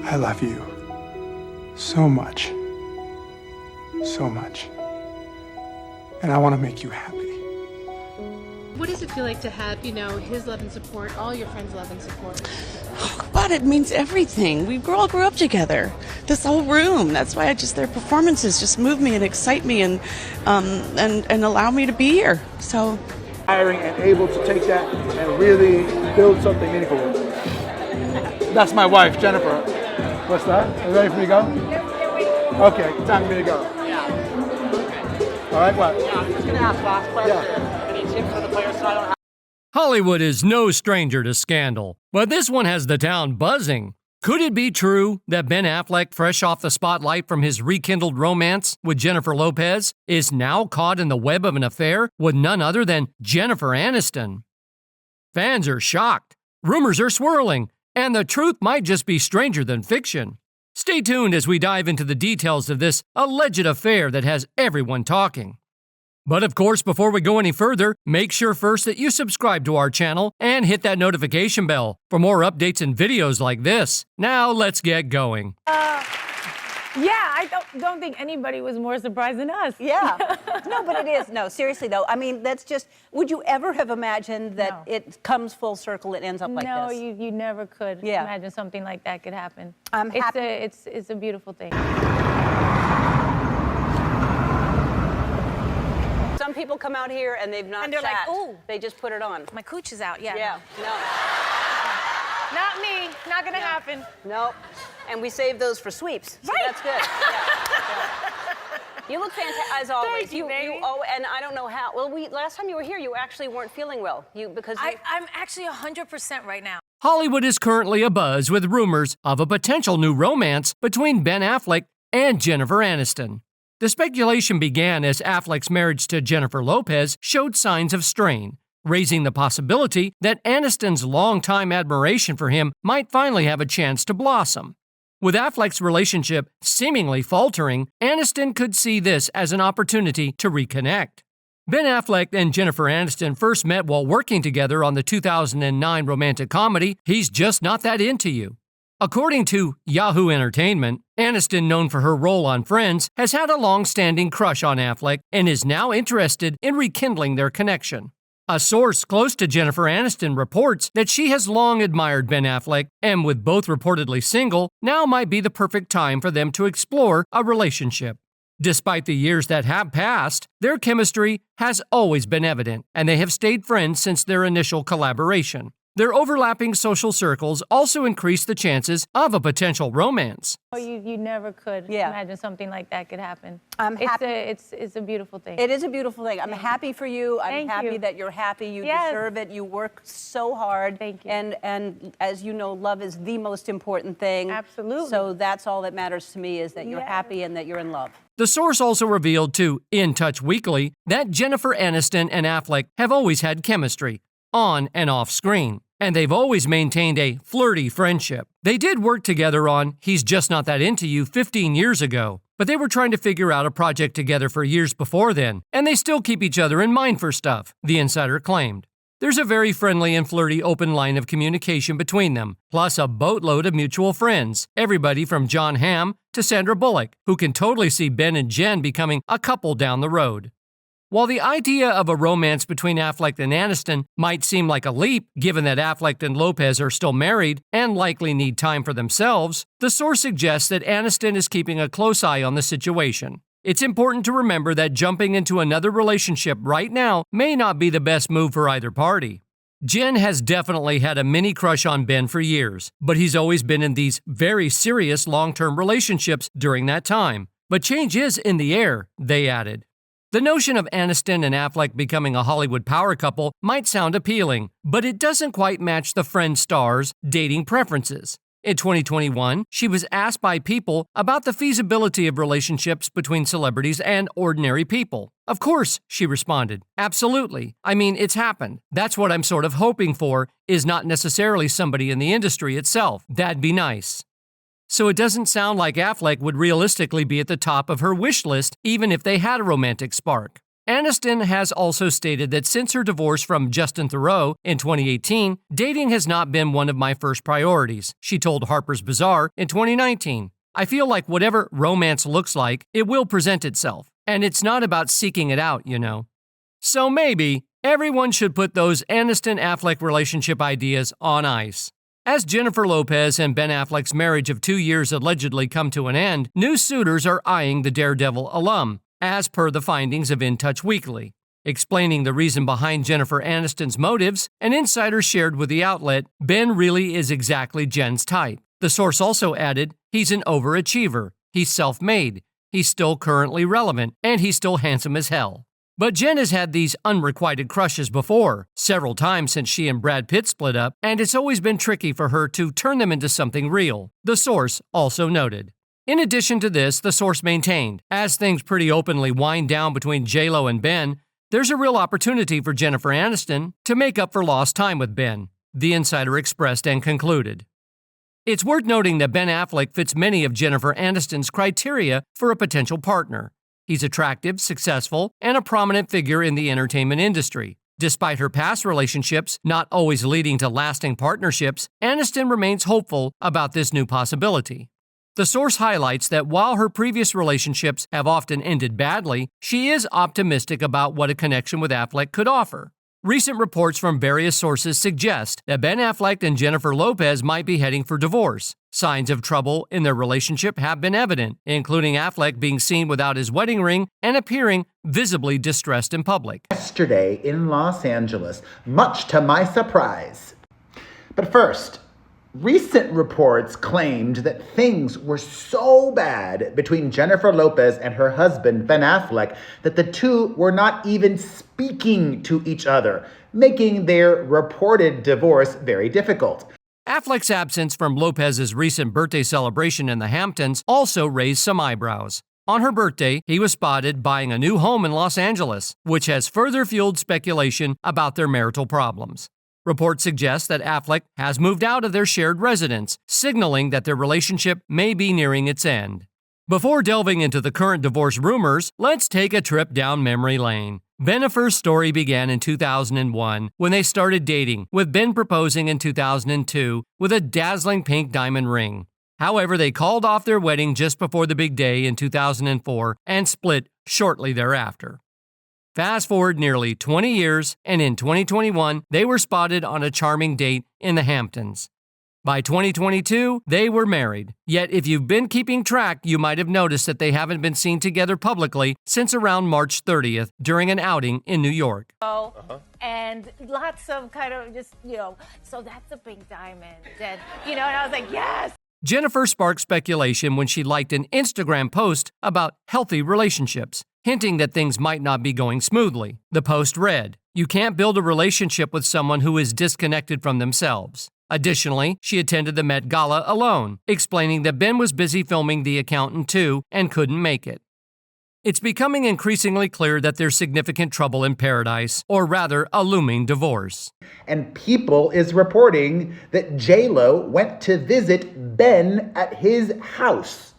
I love you so much. So much. And I want to make you happy. What does it feel like to have, his love and support, all your friends' love and support? Oh, God, it means everything. We all grew up together. This whole room. That's why their performances just move me and excite me and allow me to be here. So, hiring and able to take that and really build something meaningful. That's my wife, Jennifer. What's that? Are you ready for me to go? Okay, time for me to go. Yeah. All right, what? Yeah, I'm just going to ask last question. Yeah. Any tips for the players so I don't have... Hollywood is no stranger to scandal, but this one has the town buzzing. Could it be true that Ben Affleck, fresh off the spotlight from his rekindled romance with Jennifer Lopez, is now caught in the web of an affair with none other than Jennifer Aniston? Fans are shocked, rumors are swirling, and the truth might just be stranger than fiction. Stay tuned as we dive into the details of this alleged affair that has everyone talking. But of course, before we go any further, make sure first that you subscribe to our channel and hit that notification bell for more updates and videos like this. Now let's get going. Yeah, I don't think anybody was more surprised than us. Yeah. No, but it is. No, seriously, though. I mean, that's just, would you ever have imagined that it comes full circle and ends up like this? No, you never could imagine something like that could happen. I'm happy. It's a beautiful thing. Some people come out here and they've not And they're like, ooh. They just put it on. My cooch is out, yeah. Yeah, no. Not me, not gonna happen. No. And we save those for sweeps. So that's good. Yeah. You look fantastic as always. Thank you, baby. And I don't know how. Well, last time you were here, you actually weren't feeling well. I'm actually 100% right now. Hollywood is currently abuzz with rumors of a potential new romance between Ben Affleck and Jennifer Aniston. The speculation began as Affleck's marriage to Jennifer Lopez showed signs of strain, raising the possibility that Aniston's longtime admiration for him might finally have a chance to blossom. With Affleck's relationship seemingly faltering, Aniston could see this as an opportunity to reconnect. Ben Affleck and Jennifer Aniston first met while working together on the 2009 romantic comedy He's Just Not That Into You. According to Yahoo Entertainment, Aniston, known for her role on Friends, has had a long-standing crush on Affleck and is now interested in rekindling their connection. A source close to Jennifer Aniston reports that she has long admired Ben Affleck, and with both reportedly single, now might be the perfect time for them to explore a relationship. Despite the years that have passed, their chemistry has always been evident, and they have stayed friends since their initial collaboration. Their overlapping social circles also increase the chances of a potential romance. Oh, you never could imagine something like that could happen. I'm happy. It's a beautiful thing. It is a beautiful thing. I'm happy for you. I'm happy that you're happy. You deserve it. You work so hard. Thank you. And as you know, love is the most important thing. Absolutely. So that's all that matters to me, is that you're happy and that you're in love. The source also revealed to In Touch Weekly that Jennifer Aniston and Affleck have always had chemistry, on and off screen, and they've always maintained a flirty friendship. They did work together on He's Just Not That Into You 15 years ago, but they were trying to figure out a project together for years before then, and they still keep each other in mind for stuff, the insider claimed. There's a very friendly and flirty open line of communication between them, plus a boatload of mutual friends, everybody from Jon Hamm to Sandra Bullock, who can totally see Ben and Jen becoming a couple down the road. While the idea of a romance between Affleck and Aniston might seem like a leap, given that Affleck and Lopez are still married and likely need time for themselves, the source suggests that Aniston is keeping a close eye on the situation. It's important to remember that jumping into another relationship right now may not be the best move for either party. Jen has definitely had a mini crush on Ben for years, but he's always been in these very serious long-term relationships during that time. But change is in the air, they added. The notion of Aniston and Affleck becoming a Hollywood power couple might sound appealing, but it doesn't quite match the Friends star's dating preferences. In 2021, she was asked by People about the feasibility of relationships between celebrities and ordinary people. Of course, she responded. Absolutely. I mean, it's happened. That's what I'm sort of hoping for, is not necessarily somebody in the industry itself. That'd be nice. So it doesn't sound like Affleck would realistically be at the top of her wish list even if they had a romantic spark. Aniston has also stated that since her divorce from Justin Theroux in 2018, dating has not been one of my first priorities, she told Harper's Bazaar in 2019. I feel like whatever romance looks like, it will present itself, and it's not about seeking it out, you know. So maybe everyone should put those Aniston-Affleck relationship ideas on ice. As Jennifer Lopez and Ben Affleck's marriage of 2 years allegedly come to an end, new suitors are eyeing the Daredevil alum, as per the findings of In Touch Weekly. Explaining the reason behind Jennifer Aniston's motives, an insider shared with the outlet, Ben really is exactly Jen's type. The source also added, he's an overachiever, he's self-made, he's still currently relevant, and he's still handsome as hell. But Jen has had these unrequited crushes before, several times since she and Brad Pitt split up, and it's always been tricky for her to turn them into something real, the source also noted. In addition to this, the source maintained, as things pretty openly wind down between J-Lo and Ben, there's a real opportunity for Jennifer Aniston to make up for lost time with Ben, the insider expressed and concluded. It's worth noting that Ben Affleck fits many of Jennifer Aniston's criteria for a potential partner. He's attractive, successful, and a prominent figure in the entertainment industry. Despite her past relationships not always leading to lasting partnerships, Aniston remains hopeful about this new possibility. The source highlights that while her previous relationships have often ended badly, she is optimistic about what a connection with Affleck could offer. Recent reports from various sources suggest that Ben Affleck and Jennifer Lopez might be heading for divorce. Signs of trouble in their relationship have been evident, including Affleck being seen without his wedding ring and appearing visibly distressed in public. Yesterday in Los Angeles, much to my surprise. But first, recent reports claimed that things were so bad between Jennifer Lopez and her husband, Ben Affleck, that the two were not even speaking to each other, making their reported divorce very difficult. Affleck's absence from Lopez's recent birthday celebration in the Hamptons also raised some eyebrows. On her birthday, he was spotted buying a new home in Los Angeles, which has further fueled speculation about their marital problems. Reports suggest that Affleck has moved out of their shared residence, signaling that their relationship may be nearing its end. Before delving into the current divorce rumors, let's take a trip down memory lane. Bennifer's story began in 2001 when they started dating, with Ben proposing in 2002 with a dazzling pink diamond ring. However, they called off their wedding just before the big day in 2004 and split shortly thereafter. Fast forward nearly 20 years, and in 2021, they were spotted on a charming date in the Hamptons. By 2022, they were married. Yet if you've been keeping track, you might have noticed that they haven't been seen together publicly since around March 30th during an outing in New York. And lots of kind of just, so that's a pink diamond. And, and I was like, yes! Jennifer sparked speculation when she liked an Instagram post about healthy relationships, hinting that things might not be going smoothly. The post read, "You can't build a relationship with someone who is disconnected from themselves." Additionally, she attended the Met Gala alone, explaining that Ben was busy filming The Accountant 2 and couldn't make it. It's becoming increasingly clear that there's significant trouble in paradise, or rather, a looming divorce. And People is reporting that J-Lo went to visit Ben at his house.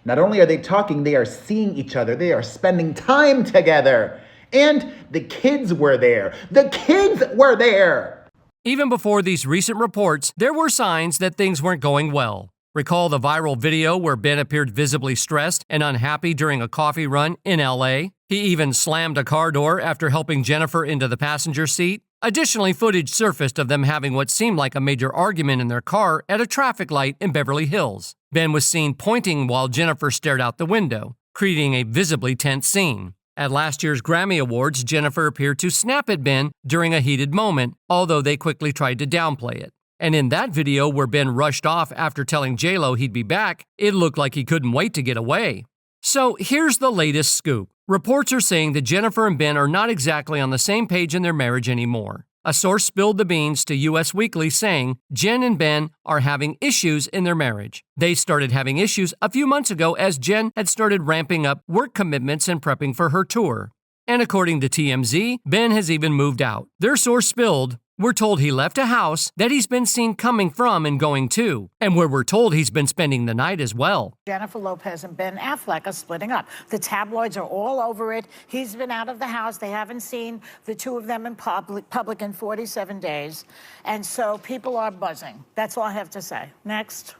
Not only are they talking, they are seeing each other. They are spending time together. And the kids were there. The kids were there! Even before these recent reports, there were signs that things weren't going well. Recall the viral video where Ben appeared visibly stressed and unhappy during a coffee run in LA? He even slammed a car door after helping Jennifer into the passenger seat. Additionally, footage surfaced of them having what seemed like a major argument in their car at a traffic light in Beverly Hills. Ben was seen pointing while Jennifer stared out the window, creating a visibly tense scene. At last year's Grammy Awards, Jennifer appeared to snap at Ben during a heated moment, although they quickly tried to downplay it. And in that video where Ben rushed off after telling J-Lo he'd be back, it looked like he couldn't wait to get away. So here's the latest scoop. Reports are saying that Jennifer and Ben are not exactly on the same page in their marriage anymore. A source spilled the beans to US Weekly saying Jen and Ben are having issues in their marriage. They started having issues a few months ago as Jen had started ramping up work commitments and prepping for her tour. And according to TMZ, Ben has even moved out. Their source spilled, We're told he left a house that he's been seen coming from and going to, and where we're told he's been spending the night as well. Jennifer Lopez and Ben Affleck are splitting up. The tabloids are all over it. He's been out of the house. They haven't seen the two of them in public in 47 days. And so people are buzzing. That's all I have to say. Next.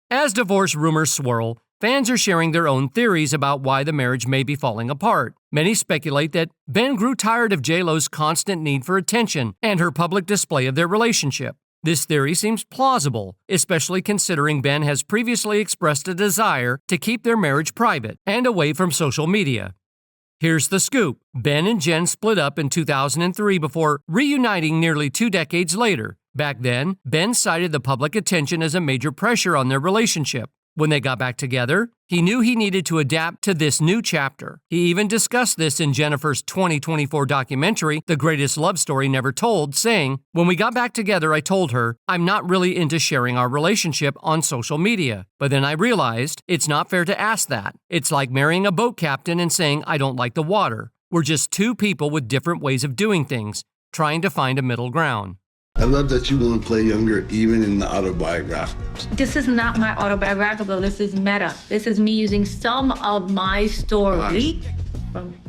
As divorce rumors swirl, fans are sharing their own theories about why the marriage may be falling apart. Many speculate that Ben grew tired of J-Lo's constant need for attention and her public display of their relationship. This theory seems plausible, especially considering Ben has previously expressed a desire to keep their marriage private and away from social media. Here's the scoop. Ben and Jen split up in 2003 before reuniting nearly 2 decades later. Back then, Ben cited the public attention as a major pressure on their relationship. When they got back together, he knew he needed to adapt to this new chapter. He even discussed this in Jennifer's 2024 documentary, The Greatest Love Story Never Told, saying, "When we got back together, I told her, I'm not really into sharing our relationship on social media. But then I realized it's not fair to ask that. It's like marrying a boat captain and saying I don't like the water. We're just two people with different ways of doing things, trying to find a middle ground." I love that you want to play younger even in the autobiography. This is not my autobiographical, this is meta. This is me using some of my story.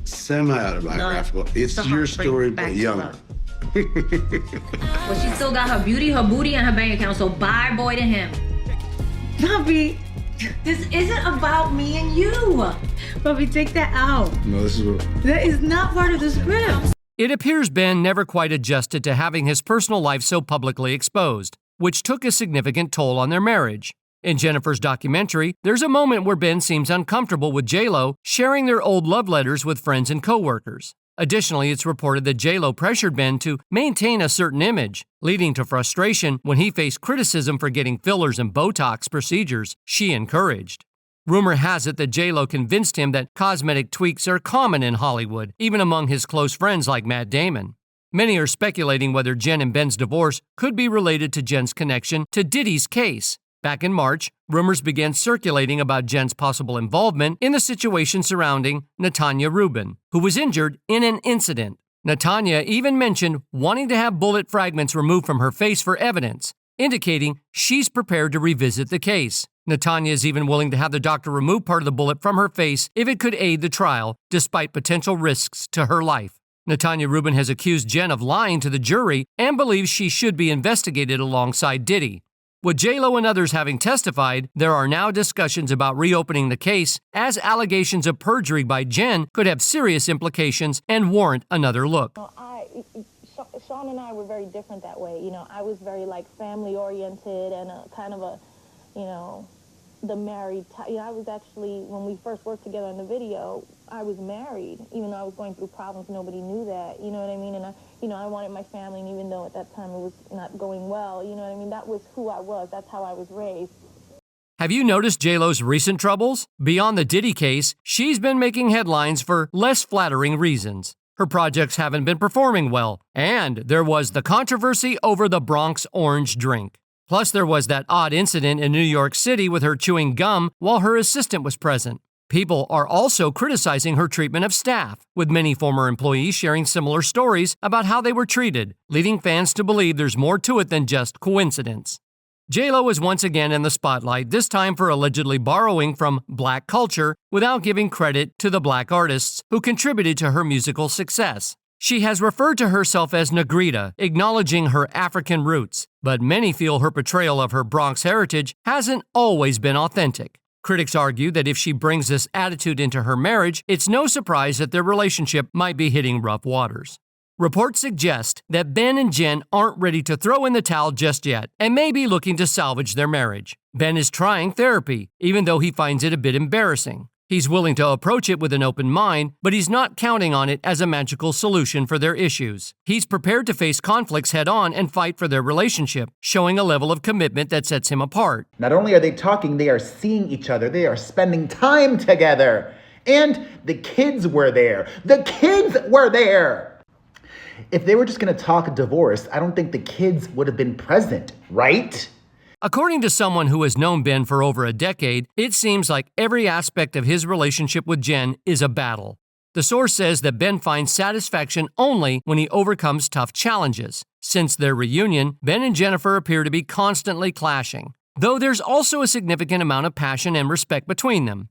Semi-autobiographical. It's your story, but younger. Well, she still got her beauty, her booty, and her bank account, so bye boy to him. Bobby, this isn't about me and you. Bobby, take that out. No, this is what... That is not part of the script. It appears Ben never quite adjusted to having his personal life so publicly exposed, which took a significant toll on their marriage. In Jennifer's documentary, there's a moment where Ben seems uncomfortable with J-Lo sharing their old love letters with friends and coworkers. Additionally, it's reported that J-Lo pressured Ben to maintain a certain image, leading to frustration when he faced criticism for getting fillers and Botox procedures she encouraged. Rumor has it that J-Lo convinced him that cosmetic tweaks are common in Hollywood, even among his close friends like Matt Damon. Many are speculating whether Jen and Ben's divorce could be related to Jen's connection to Diddy's case. Back in March, rumors began circulating about Jen's possible involvement in the situation surrounding Natanya Rubin, who was injured in an incident. Natanya even mentioned wanting to have bullet fragments removed from her face for evidence, indicating she's prepared to revisit the case. Natanya is even willing to have the doctor remove part of the bullet from her face if it could aid the trial, despite potential risks to her life. Natanya Rubin has accused Jen of lying to the jury and believes she should be investigated alongside Diddy. With J-Lo and others having testified, there are now discussions about reopening the case, as allegations of perjury by Jen could have serious implications and warrant another look. Sean and I were very different that way. You know, I was very family-oriented and kind of a, the married type. I was actually, when we first worked together in the video, I was married, even though I was going through problems. Nobody knew that, you know what I mean? And I wanted my family, and even though at that time it was not going well, you know what I mean? That was who I was. That's how I was raised. Have you noticed J-Lo's recent troubles? Beyond the Diddy case, she's been making headlines for less flattering reasons. Her projects haven't been performing well, and there was the controversy over the Bronx orange drink. Plus, there was that odd incident in New York City with her chewing gum while her assistant was present. People are also criticizing her treatment of staff, with many former employees sharing similar stories about how they were treated, leading fans to believe there's more to it than just coincidence. J-Lo is once again in the spotlight, this time for allegedly borrowing from black culture without giving credit to the black artists who contributed to her musical success. She has referred to herself as Negrita, acknowledging her African roots, but many feel her portrayal of her Bronx heritage hasn't always been authentic. Critics argue that if she brings this attitude into her marriage, it's no surprise that their relationship might be hitting rough waters. Reports suggest that Ben and Jen aren't ready to throw in the towel just yet and may be looking to salvage their marriage. Ben is trying therapy, even though he finds it a bit embarrassing. He's willing to approach it with an open mind, but he's not counting on it as a magical solution for their issues. He's prepared to face conflicts head-on and fight for their relationship, showing a level of commitment that sets him apart. Not only are they talking, they are seeing each other. They are spending time together. And the kids were there. The kids were there. If they were just going to talk divorce, I don't think the kids would have been present, right? According to someone who has known Ben for over a decade, it seems like every aspect of his relationship with Jen is a battle. The source says that Ben finds satisfaction only when he overcomes tough challenges, Since their reunion, Ben and Jennifer appear to be constantly clashing, though there's also a significant amount of passion and respect between them.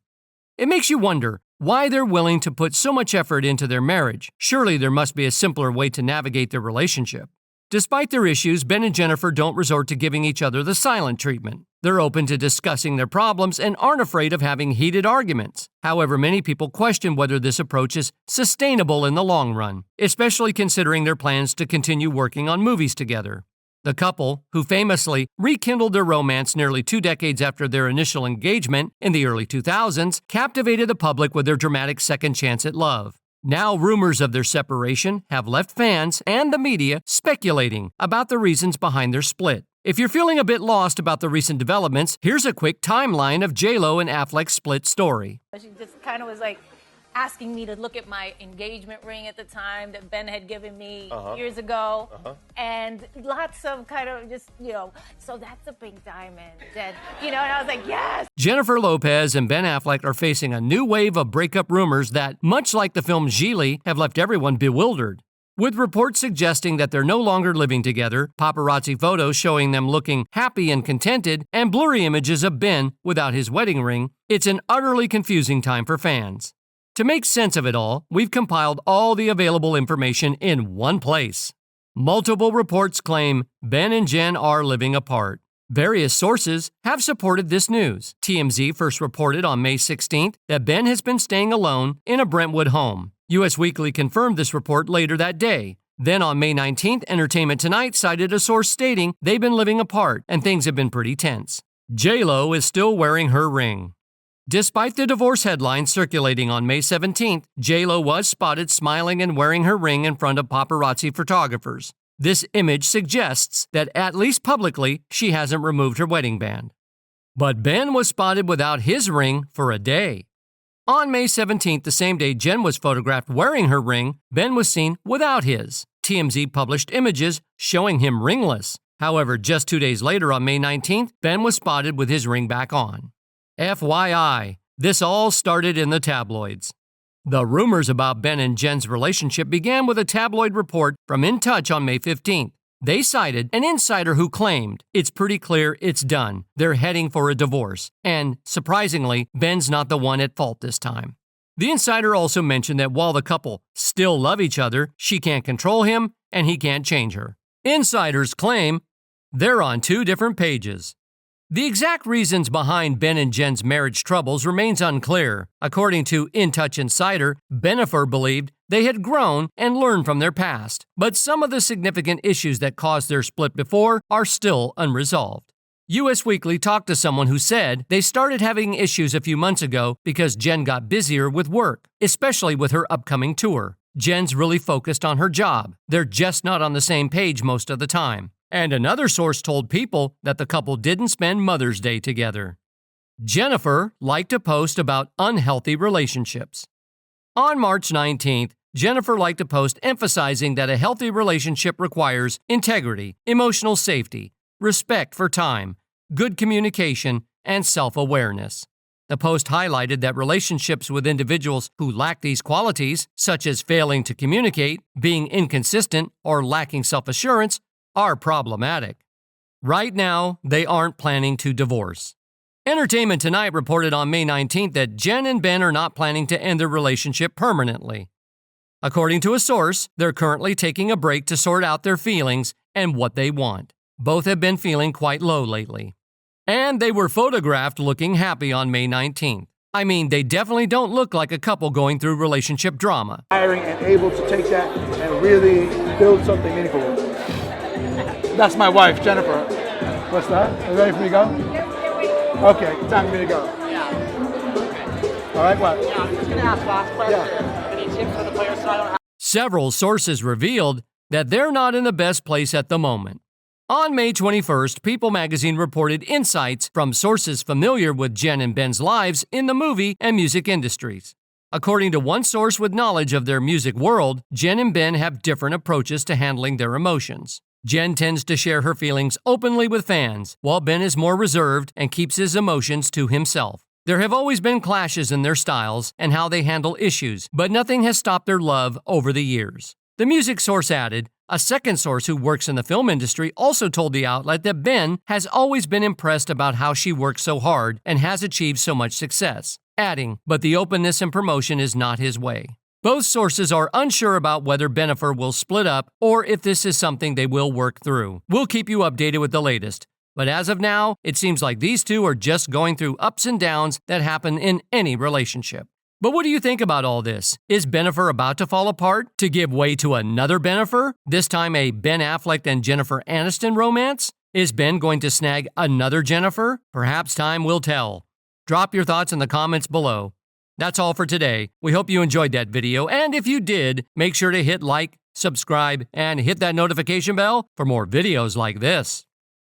It makes you wonder why they're willing to put so much effort into their marriage. Surely there must be a simpler way to navigate their relationship. Despite their issues, Ben and Jennifer don't resort to giving each other the silent treatment. They're open to discussing their problems and aren't afraid of having heated arguments. However, many people question whether this approach is sustainable in the long run, especially considering their plans to continue working on movies together. The couple, who famously rekindled their romance nearly 2 decades after their initial engagement in the early 2000s, captivated the public with their dramatic second chance at love. Now, rumors of their separation have left fans and the media speculating about the reasons behind their split. If you're feeling a bit lost about the recent developments, here's a quick timeline of J-Lo and Affleck's split story. She just kind of was like asking me to look at my engagement ring at the time that Ben had given me years ago. And lots of kind of just, so that's a big diamond. And, and I was like, yes! Jennifer Lopez and Ben Affleck are facing a new wave of breakup rumors that, much like the film Gigli, have left everyone bewildered. With reports suggesting that they're no longer living together, paparazzi photos showing them looking happy and contented, and blurry images of Ben without his wedding ring, it's an utterly confusing time for fans. To make sense of it all, we've compiled all the available information in one place. Multiple reports claim Ben and Jen are living apart. Various sources have supported this news. TMZ first reported on May 16th that Ben has been staying alone in a Brentwood home. US Weekly confirmed this report later that day. Then on May 19th, Entertainment Tonight cited a source stating they've been living apart and things have been pretty tense. J-Lo is still wearing her ring. Despite the divorce headlines circulating on May 17th, J-Lo was spotted smiling and wearing her ring in front of paparazzi photographers. This image suggests that, at least publicly, she hasn't removed her wedding band. But Ben was spotted without his ring for a day. On May 17th, the same day Jen was photographed wearing her ring, Ben was seen without his. TMZ published images showing him ringless. However, just 2 days later on May 19th, Ben was spotted with his ring back on. FYI, this all started in the tabloids. The rumors about Ben and Jen's relationship began with a tabloid report from In Touch on May 15th. They cited an insider who claimed, "It's pretty clear it's done. They're heading for a divorce." And, surprisingly, Ben's not the one at fault this time. The insider also mentioned that while the couple still love each other, she can't control him and he can't change her. Insiders claim they're on 2 different pages. The exact reasons behind Ben and Jen's marriage troubles remains unclear. According to In Touch Insider, Bennifer believed they had grown and learned from their past, but some of the significant issues that caused their split before are still unresolved. US Weekly talked to someone who said they started having issues a few months ago because Jen got busier with work, especially with her upcoming tour. Jen's really focused on her job. They're just not on the same page most of the time. And another source told People that the couple didn't spend Mother's Day together. Jennifer liked to post about unhealthy relationships. On March 19th, Jennifer liked to post emphasizing that a healthy relationship requires integrity, emotional safety, respect for time, good communication, and self-awareness. The post highlighted that relationships with individuals who lack these qualities, such as failing to communicate, being inconsistent, or lacking self-assurance, are problematic. Right now, they aren't planning to divorce. Entertainment Tonight reported on May 19th that Jen and Ben are not planning to end their relationship permanently. According to a source, they're currently taking a break to sort out their feelings and what they want. Both have been feeling quite low lately. And they were photographed looking happy on May 19th. I mean, they definitely don't look like a couple going through relationship drama. Hiring and able to take that and really build something meaningful. That's my wife, Jennifer. What's that? Are you ready for me to go? Okay, time for me to go. All right, what? Yeah, I'm just going to ask last question. Any tips for the players so I don't have... Several sources revealed that they're not in the best place at the moment. On May 21st, People magazine reported insights from sources familiar with Jen and Ben's lives in the movie and music industries. According to one source with knowledge of their music world, Jen and Ben have different approaches to handling their emotions. Jen tends to share her feelings openly with fans, while Ben is more reserved and keeps his emotions to himself. There have always been clashes in their styles and how they handle issues, but nothing has stopped their love over the years. The music source added, a second source who works in the film industry also told the outlet that Ben has always been impressed about how she works so hard and has achieved so much success, adding, but the openness and promotion is not his way. Both sources are unsure about whether Bennifer will split up or if this is something they will work through. We'll keep you updated with the latest. But as of now, it seems like these two are just going through ups and downs that happen in any relationship. But what do you think about all this? Is Bennifer about to fall apart to give way to another Bennifer? This time a Ben Affleck and Jennifer Aniston romance? Is Ben going to snag another Jennifer? Perhaps time will tell. Drop your thoughts in the comments below. That's all for today. We hope you enjoyed that video, and if you did, make sure to hit like, subscribe, and hit that notification bell for more videos like this.